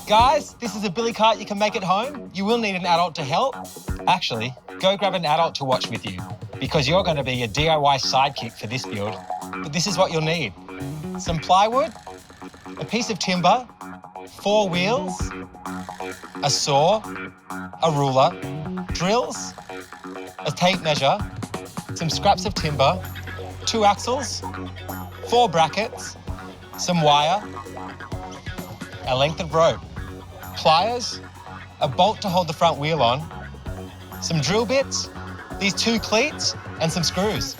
Guys, this is a billy cart you can make at home. You will need an adult to help. Actually, go grab an adult to watch with you because you're going to be a DIY sidekick for this build. But this is what you'll need. Some plywood, a piece of timber, 4 wheels, a saw, a ruler, drills, a tape measure, some scraps of timber, 2 axles, 4 brackets, some wire, a length of rope, pliers, a bolt to hold the front wheel on, some drill bits, these 2 cleats, and some screws.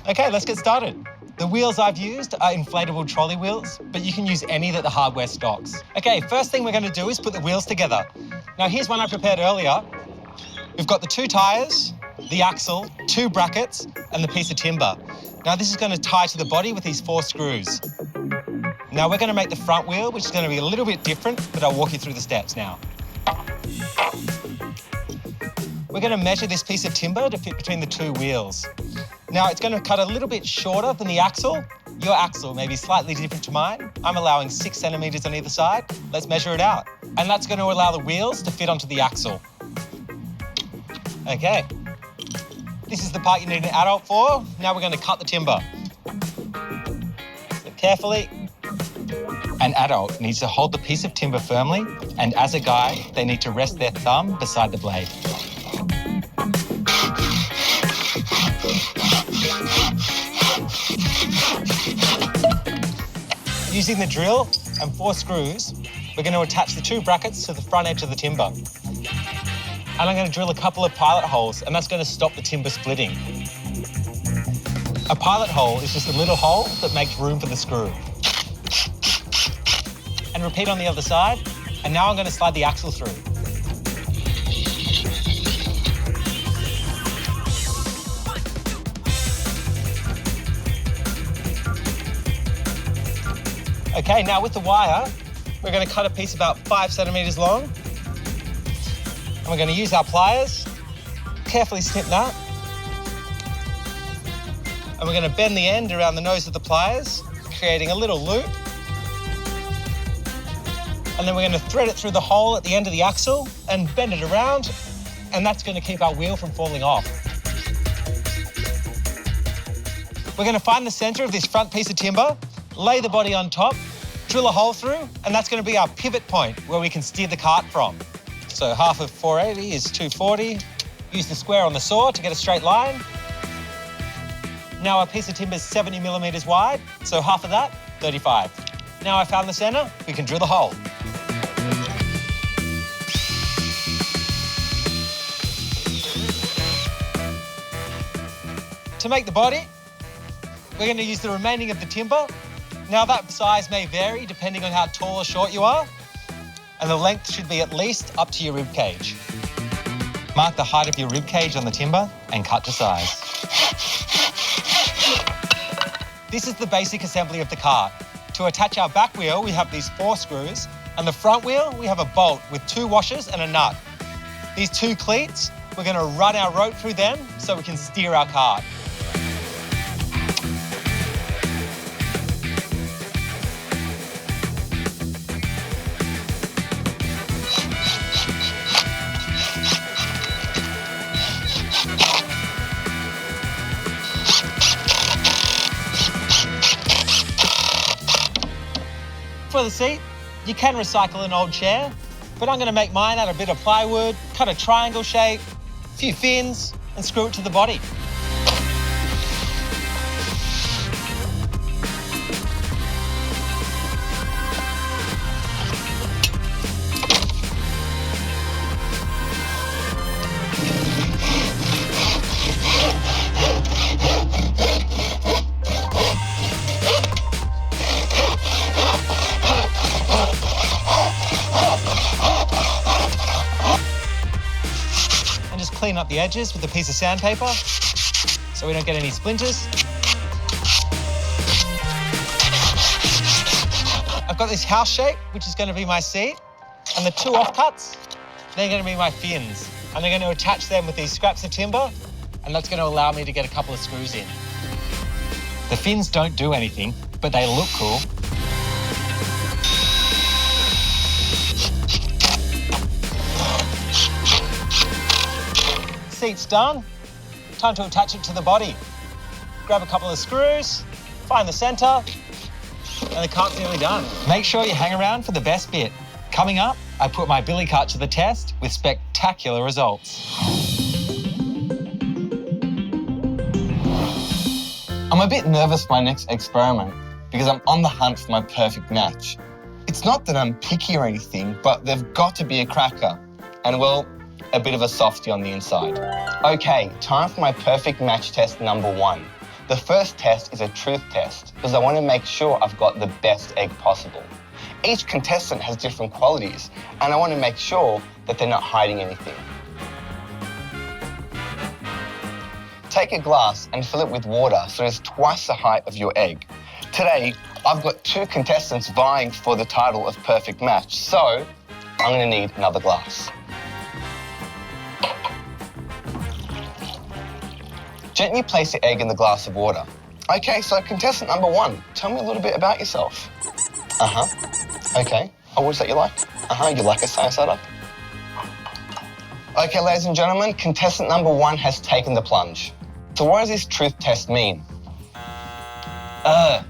Okay, let's get started. The wheels I've used are inflatable trolley wheels, but you can use any that the hardware stocks. Okay, first thing we're going to do is put the wheels together. Now here's one I prepared earlier. We've got the 2 tires, the axle, 2 brackets, and the piece of timber. Now this is going to tie to the body with these 4 screws. Now we're going to make the front wheel, which is going to be a little bit different, but I'll walk you through the steps now. We're going to measure this piece of timber to fit between the 2 wheels. Now it's going to cut a little bit shorter than the axle. Your axle may be slightly different to mine. I'm allowing 6 centimeters on either side. Let's measure it out. And that's going to allow the wheels to fit onto the axle. Okay. This is the part you need an adult for. Now we're going to cut the timber. So carefully. An adult needs to hold the piece of timber firmly, and as a guide, they need to rest their thumb beside the blade. Using the drill and 4 screws, we're going to attach the 2 brackets to the front edge of the timber. And I'm going to drill a couple of pilot holes, and that's going to stop the timber splitting. A pilot hole is just a little hole that makes room for the screw. And repeat on the other side. And now I'm going to slide the axle through. Okay, now with the wire, we're going to cut a piece about 5 centimeters long. And we're going to use our pliers, carefully snip that. And we're going to bend the end around the nose of the pliers, creating a little loop. And then we're going to thread it through the hole at the end of the axle and bend it around, and that's going to keep our wheel from falling off. We're going to find the center of this front piece of timber, lay the body on top, drill a hole through, and that's going to be our pivot point where we can steer the cart from. So half of 480 is 240. Use the square on the saw to get a straight line. Now our piece of timber is 70 millimeters wide, so half of that, 35. Now I found the center, we can drill the hole. To make the body, we're going to use the remaining of the timber. Now that size may vary depending on how tall or short you are, and the length should be at least up to your rib cage. Mark the height of your rib cage on the timber and cut to size. This is the basic assembly of the cart. To attach our back wheel, we have these 4 screws, and the front wheel, we have a bolt with 2 washers and a nut. These 2 cleats, we're going to run our rope through them so we can steer our cart. For the seat, you can recycle an old chair, but I'm going to make mine out of a bit of plywood, cut a triangle shape, a few fins, and screw it to the body. Clean up the edges with a piece of sandpaper so we don't get any splinters. I've got this house shape, which is going to be my seat, and the 2 offcuts, they're going to be my fins. And I'm going to attach them with these scraps of timber and that's going to allow me to get a couple of screws in. The fins don't do anything, but they look cool. Seat's done. Time to attach it to the body. Grab a couple of screws, find the center, and the cart's nearly done. Make sure you hang around for the best bit. Coming up, I put my billy cart to the test with spectacular results. I'm a bit nervous for my next experiment because I'm on the hunt for my perfect match. It's not that I'm picky or anything, but they've got to be a cracker and, well, a bit of a softie on the inside. Okay, time for my perfect match test number 1. The first test is a truth test because I want to make sure I've got the best egg possible. Each contestant has different qualities and I want to make sure that they're not hiding anything. Take a glass and fill it with water so it's twice the height of your egg. Today, I've got 2 contestants vying for the title of perfect match, so I'm going to need another glass. Gently place the egg in the glass of water. Okay, so contestant number 1, tell me a little bit about yourself. Okay. Oh, what's that you like? You like a science setup? Okay, ladies and gentlemen, contestant number 1 has taken the plunge. So what does this truth test mean? A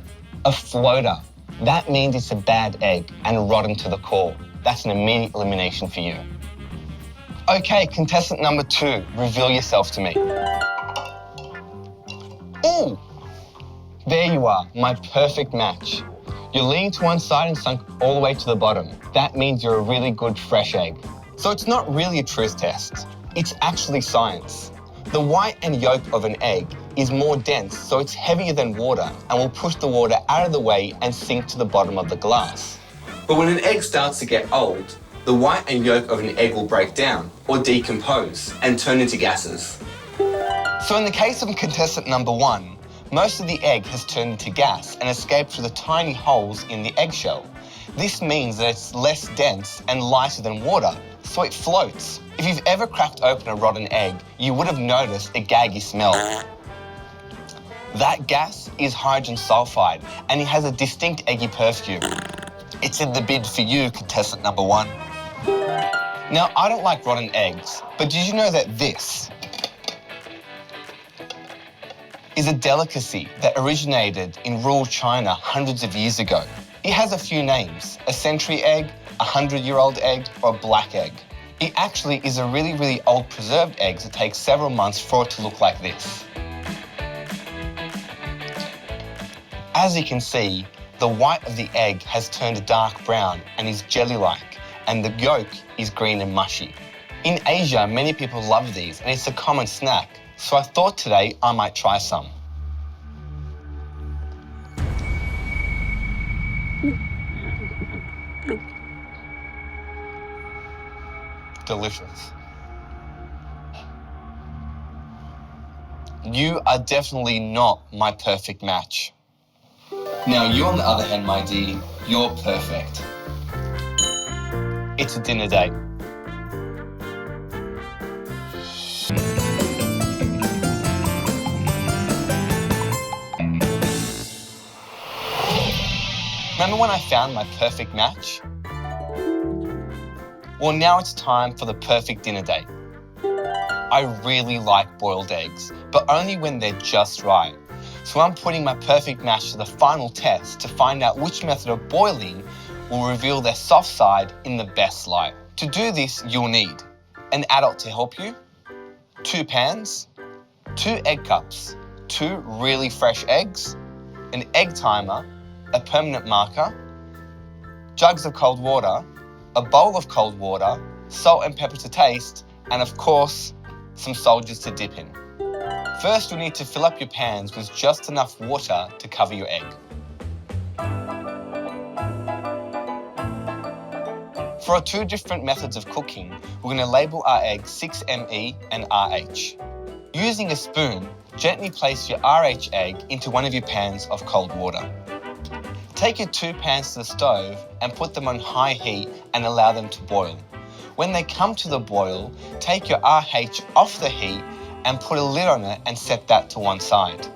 floater. That means it's a bad egg and rotten to the core. That's an immediate elimination for you. Okay, contestant number 2, reveal yourself to me. Ooh, there you are, my perfect match. You're leaning to one side and sunk all the way to the bottom. That means you're a really good fresh egg. So it's not really a truth test. It's actually science. The white and yolk of an egg is more dense, so it's heavier than water and will push the water out of the way and sink to the bottom of the glass. But when an egg starts to get old, the white and yolk of an egg will break down or decompose and turn into gases. So in the case of contestant number 1, most of the egg has turned into gas and escaped through the tiny holes in the eggshell. This means that it's less dense and lighter than water, so it floats. If you've ever cracked open a rotten egg, you would have noticed a gaggy smell. That gas is hydrogen sulfide, and it has a distinct eggy perfume. It's in the bid for you, contestant number 1. Now, I don't like rotten eggs, but did you know that this is a delicacy that originated in rural China hundreds of years ago? It has a few names: a century egg, a 100-year-old egg, or a black egg. It actually is a really, really old preserved egg that takes several months for it to look like this. As you can see, the white of the egg has turned a dark brown and is jelly-like, and the yolk is green and mushy. In Asia, many people love these, and it's a common snack, so I thought today I might try some. Delicious. You are definitely not my perfect match. Now you, on the other hand, my dear, you're perfect. It's a dinner date. Remember when I found my perfect match? Well, now it's time for the perfect dinner date. I really like boiled eggs, but only when they're just right. So I'm putting my perfect match to the final test to find out which method of boiling will reveal their soft side in the best light. To do this, you'll need an adult to help you, 2 pans, 2 egg cups, 2 really fresh eggs, an egg timer, a permanent marker, jugs of cold water, a bowl of cold water, salt and pepper to taste, and of course, some soldiers to dip in. First, you'll need to fill up your pans with just enough water to cover your egg. For our 2 different methods of cooking, we're going to label our eggs 6ME and RH. Using a spoon, gently place your RH egg into one of your pans of cold water. Take your 2 pans to the stove and put them on high heat and allow them to boil. When they come to the boil, take your RH off the heat and put a lid on it and set that to one side.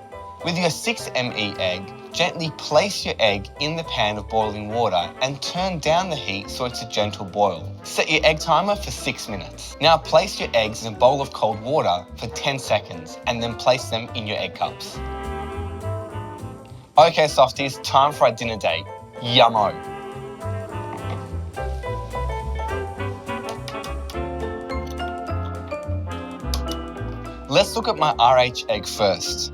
With your 6 ME egg, gently place your egg in the pan of boiling water and turn down the heat so it's a gentle boil. Set your egg timer for 6 minutes. Now place your eggs in a bowl of cold water for 10 seconds and then place them in your egg cups. Okay, softies, time for our dinner date. Yummo! Let's look at my RH egg first.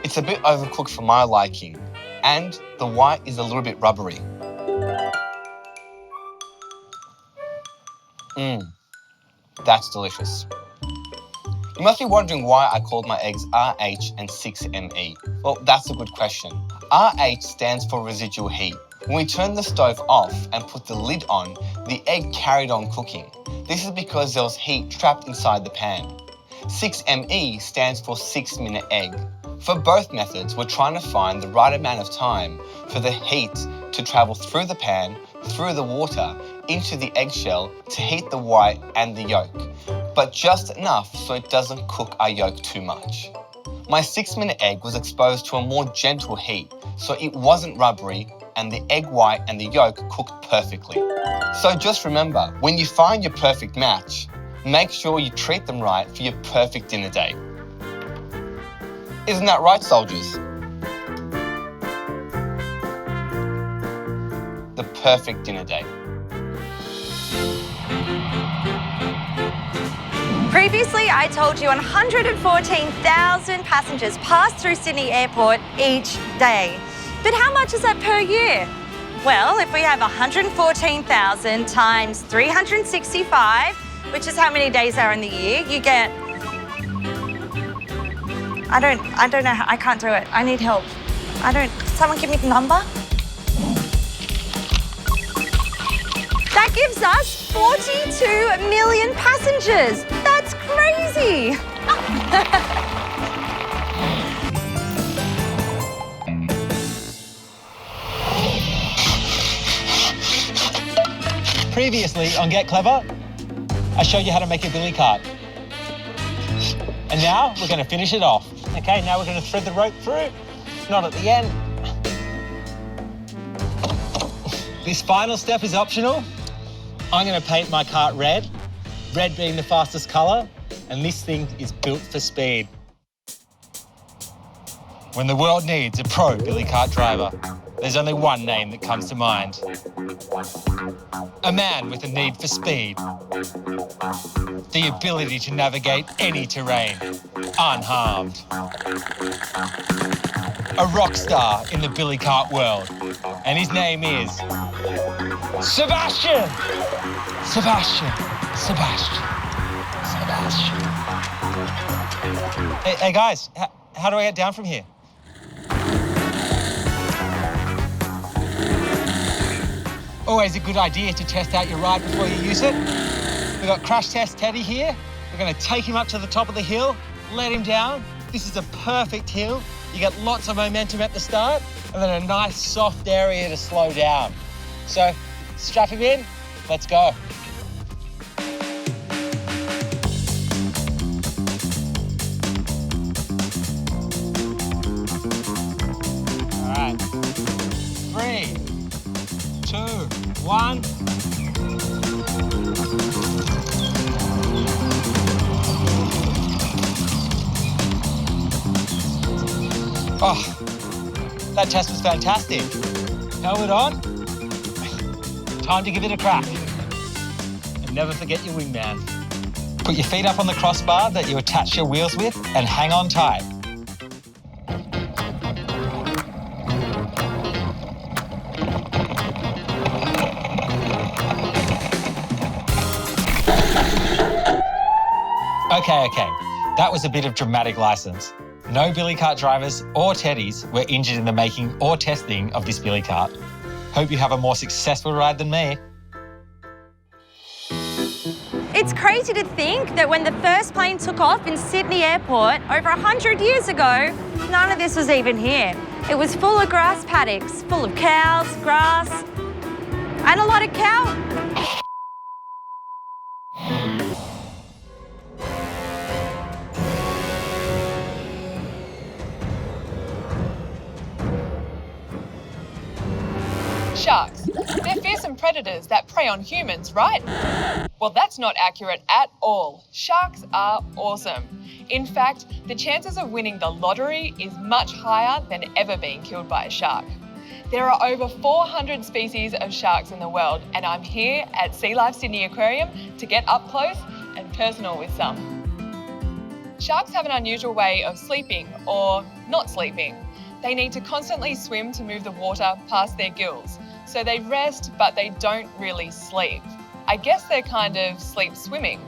It's a bit overcooked for my liking, and the white is a little bit rubbery. That's delicious. You must be wondering why I called my eggs RH and 6ME. Well, that's a good question. RH stands for residual heat. When we turned the stove off and put the lid on, the egg carried on cooking. This is because there was heat trapped inside the pan. 6ME stands for 6-minute egg. For both methods, we're trying to find the right amount of time for the heat to travel through the pan, through the water, into the eggshell to heat the white and the yolk, but just enough so it doesn't cook our yolk too much. My 6-minute egg was exposed to a more gentle heat, so it wasn't rubbery and the egg white and the yolk cooked perfectly. So just remember, when you find your perfect match, make sure you treat them right for your perfect dinner date. Isn't that right, soldiers? The perfect dinner date. Previously, I told you 114,000 passengers pass through Sydney Airport each day. But how much is that per year? Well, if we have 114,000 times 365, which is how many days are in the year, you get... I don't know, I can't do it. I need help. Someone give me the number? That gives us 42 million passengers. That's crazy. Previously on Get Clever, I showed you how to make a billy cart. And now we're going to finish it off. Okay, now we're going to thread the rope through, not at the end. This final step is optional. I'm going to paint my cart red, red being the fastest colour, and this thing is built for speed. When the world needs a pro billy cart driver, there's only one name that comes to mind. A man with a need for speed. The ability to navigate any terrain, unharmed. A rock star in the billy cart world, and his name is... Sebastian! Sebastian! Sebastian! Sebastian. Hey guys, how do I get down from here? Always a good idea to test out your ride before you use it. We've got Crash Test Teddy here. We're going to take him up to the top of the hill, let him down. This is a perfect hill. You get lots of momentum at the start and then a nice soft area to slow down. So strap him in, let's go. All right, 3, 2, 1. Oh, that test was fantastic. Helmet on. Time to give it a crack. And never forget your wingman. Put your feet up on the crossbar that you attach your wheels with and hang on tight. Okay. That was a bit of dramatic license. No billy cart drivers or teddies were injured in the making or testing of this billy cart. Hope you have a more successful ride than me. It's crazy to think that when the first plane took off in Sydney Airport over 100 years ago, none of this was even here. It was full of grass paddocks, full of cows, grass, and a lot of cow. They're fearsome predators that prey on humans, right? Well, that's not accurate at all. Sharks are awesome. In fact, the chances of winning the lottery is much higher than ever being killed by a shark. There are over 400 species of sharks in the world, and I'm here at Sea Life Sydney Aquarium to get up close and personal with some. Sharks have an unusual way of sleeping or not sleeping. They need to constantly swim to move the water past their gills. So they rest, but they don't really sleep. I guess they're kind of sleep swimming.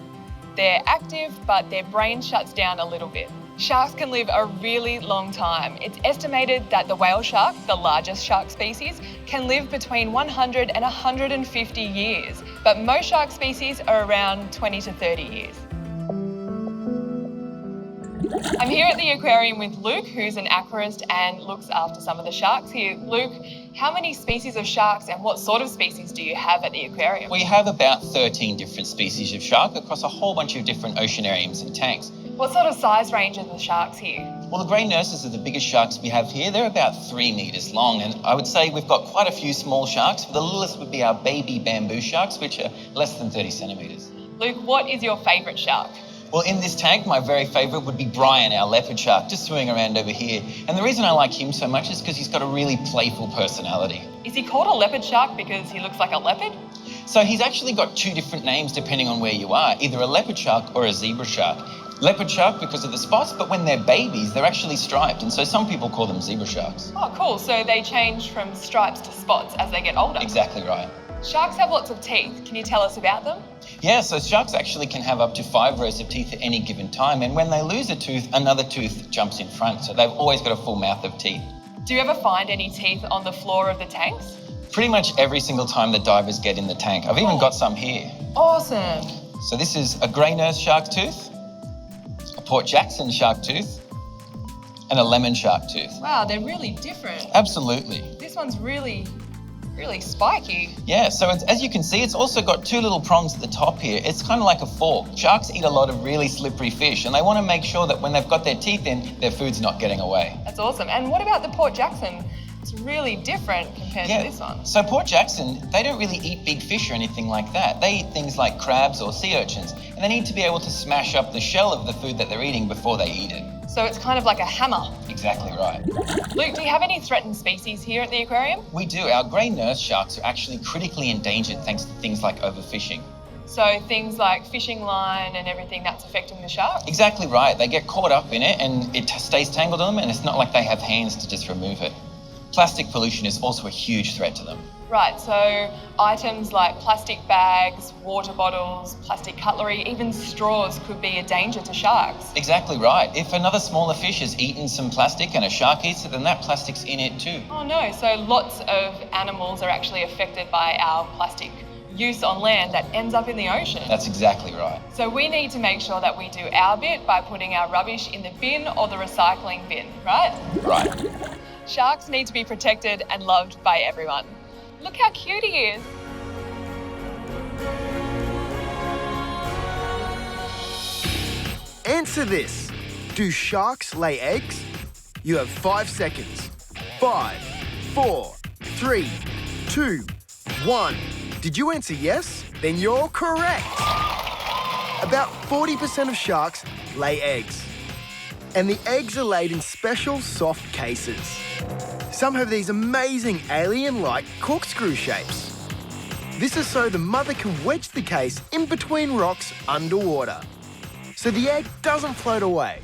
They're active, but their brain shuts down a little bit. Sharks can live a really long time. It's estimated that the whale shark, the largest shark species, can live between 100 and 150 years, but most shark species are around 20 to 30 years. I'm here at the aquarium with Luke, who's an aquarist and looks after some of the sharks here. Luke, how many species of sharks and what sort of species do you have at the aquarium? We have about 13 different species of shark across a whole bunch of different oceanariums and tanks. What sort of size range are the sharks here? Well, the grey nurses are the biggest sharks we have here. They're about 3 metres long, and I would say we've got quite a few small sharks. The littlest would be our baby bamboo sharks, which are less than 30 centimetres. Luke, what is your favourite shark? Well, in this tank, my very favourite would be Brian, our leopard shark, just swimming around over here. And the reason I like him so much is because he's got a really playful personality. Is he called a leopard shark because he looks like a leopard? So he's actually got 2 different names depending on where you are, either a leopard shark or a zebra shark. Leopard shark because of the spots, but when they're babies, they're actually striped, and so some people call them zebra sharks. Oh, cool. So they change from stripes to spots as they get older. Exactly right. Sharks have lots of teeth. Can you tell us about them? Yeah, so sharks actually can have up to 5 rows of teeth at any given time, and when they lose a tooth, another tooth jumps in front, so they've always got a full mouth of teeth. Do you ever find any teeth on the floor of the tanks? Pretty much every single time the divers get in the tank. I've even got some here. Awesome. So this is a grey nurse shark tooth, a Port Jackson shark tooth, and a lemon shark tooth. Wow, they're really different. Absolutely. This one's really spiky. Yeah, so as you can see, it's also got 2 little prongs at the top here. It's kind of like a fork. Sharks eat a lot of really slippery fish, and they want to make sure that when they've got their teeth in, their food's not getting away. That's awesome. And what about the Port Jackson? It's really different compared to this one. So Port Jackson, they don't really eat big fish or anything like that. They eat things like crabs or sea urchins, and they need to be able to smash up the shell of the food that they're eating before they eat it. So it's kind of like a hammer. Exactly right. Luke, do you have any threatened species here at the aquarium? We do. Our grey nurse sharks are actually critically endangered thanks to things like overfishing. So things like fishing line and everything that's affecting the shark? Exactly right. They get caught up in it and it stays tangled on them, and it's not like they have hands to just remove it. Plastic pollution is also a huge threat to them. Right, so items like plastic bags, water bottles, plastic cutlery, even straws could be a danger to sharks. Exactly right. If another smaller fish has eaten some plastic and a shark eats it, then that plastic's in it too. Oh no, so lots of animals are actually affected by our plastic use on land that ends up in the ocean. That's exactly right. So we need to make sure that we do our bit by putting our rubbish in the bin or the recycling bin, right? Right. Sharks need to be protected and loved by everyone. Look how cute he is. Answer this. Do sharks lay eggs? You have 5 seconds. 5, 4, 3, 2, 1. Did you answer yes? Then you're correct. About 40% of sharks lay eggs. And the eggs are laid in special soft cases. Some have these amazing alien-like corkscrew shapes. This is so the mother can wedge the case in between rocks underwater, so the egg doesn't float away.